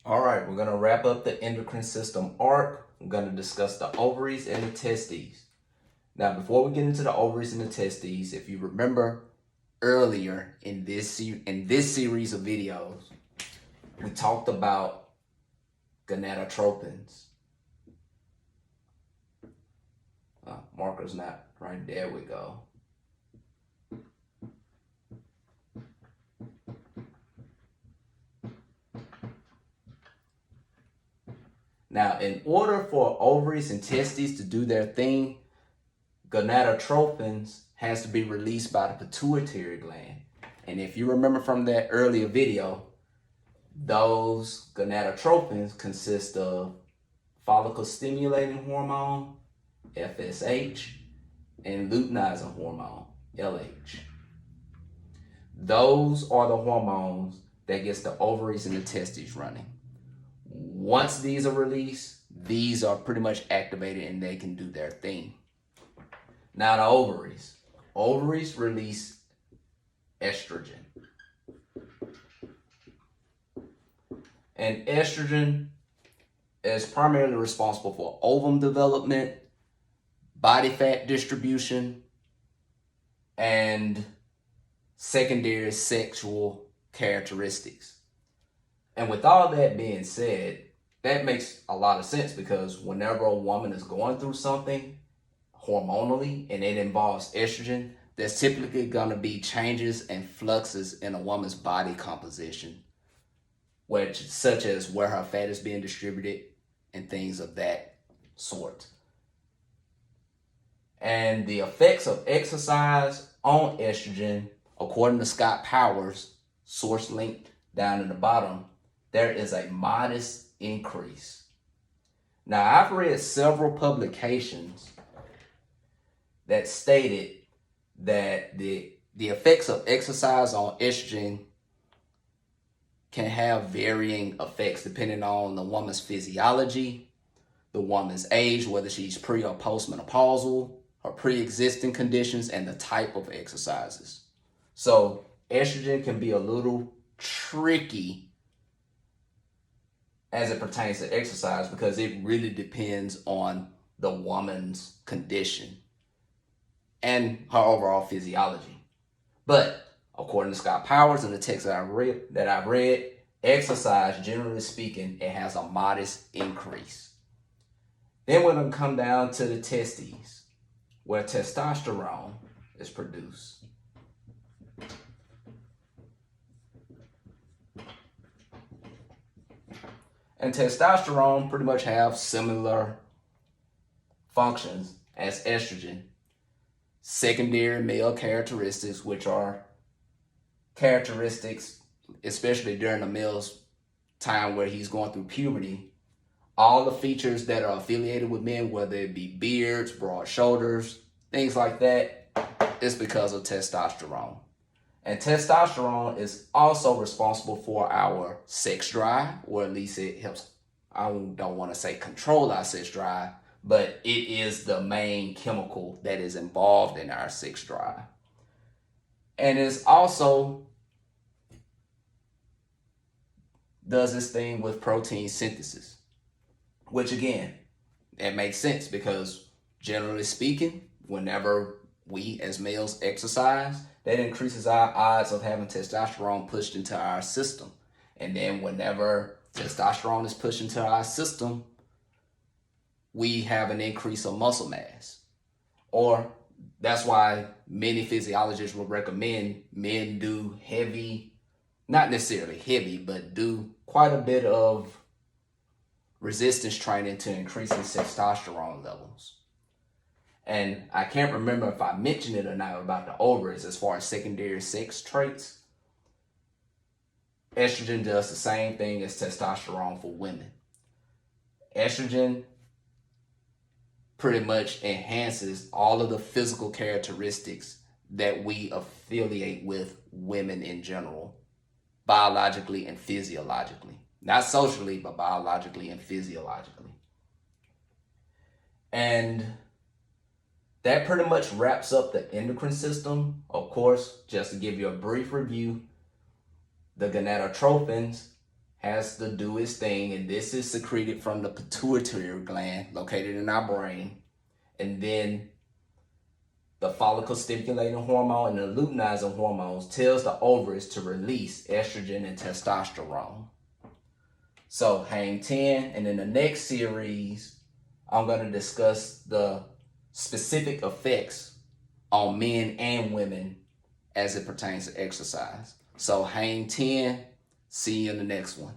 All right, we're going to wrap up the endocrine system arc. We're going to discuss the ovaries and the testes. Now, before we get into the ovaries and the testes, if you remember earlier in this series of videos, we talked about gonadotropins. Marker's not right. There we go. Now, in order for ovaries and testes to do their thing, gonadotropins has to be released by the pituitary gland. And if you remember from that earlier video, those gonadotropins consist of follicle stimulating hormone, FSH, and luteinizing hormone, LH. Those are the hormones that gets the ovaries and the testes running. Once these are released, these are pretty much activated and they can do their thing. Now the ovaries. Ovaries release estrogen. And estrogen is primarily responsible for ovum development, body fat distribution, and secondary sexual characteristics. And with all that being said, that makes a lot of sense because whenever a woman is going through something hormonally and it involves estrogen, there's typically going to be changes and fluxes in a woman's body composition, such as where her fat is being distributed and things of that sort. And the effects of exercise on estrogen, according to Scott Powers, source linked down in the bottom, there is a modest increase. Now, I've read several publications that stated that the effects of exercise on estrogen can have varying effects depending on the woman's physiology, the woman's age, whether she's pre or postmenopausal, her pre-existing conditions, and the type of exercises. So estrogen can be a little tricky as it pertains to exercise because it really depends on the woman's condition and her overall physiology. But according to Scott Powers and the text that I've read, exercise, generally speaking, it has a modest increase. Then we're going to come down to the testes, where testosterone is produced. And testosterone pretty much have similar functions as estrogen. Secondary male characteristics, which are characteristics, especially during a male's time where he's going through puberty, all the features that are affiliated with men, whether it be beards, broad shoulders, things like that, is because of testosterone. And testosterone is also responsible for our sex drive, or at least it helps, I don't want to say control our sex drive, but it is the main chemical that is involved in our sex drive. And it's also does this thing with protein synthesis, which again, it makes sense because generally speaking, whenever we as males exercise, that increases our odds of having testosterone pushed into our system. And then whenever testosterone is pushed into our system, we have an increase of muscle mass. Or that's why many physiologists will recommend men do heavy, not necessarily heavy, but do quite a bit of resistance training to increasing testosterone levels. And I can't remember if I mentioned it or not about the ovaries as far as secondary sex traits. Estrogen does the same thing as testosterone for women. Estrogen pretty much enhances all of the physical characteristics that we affiliate with women in general, biologically and physiologically. Not socially, but biologically and physiologically. And that pretty much wraps up the endocrine system. Of course, just to give you a brief review, the gonadotropins has to do its thing, and this is secreted from the pituitary gland located in our brain. And then the follicle stimulating hormone and the luteinizing hormones tells the ovaries to release estrogen and testosterone. So hang 10, and in the next series, I'm going to discuss the specific effects on men and women as it pertains to exercise. So hang 10, see you in the next one.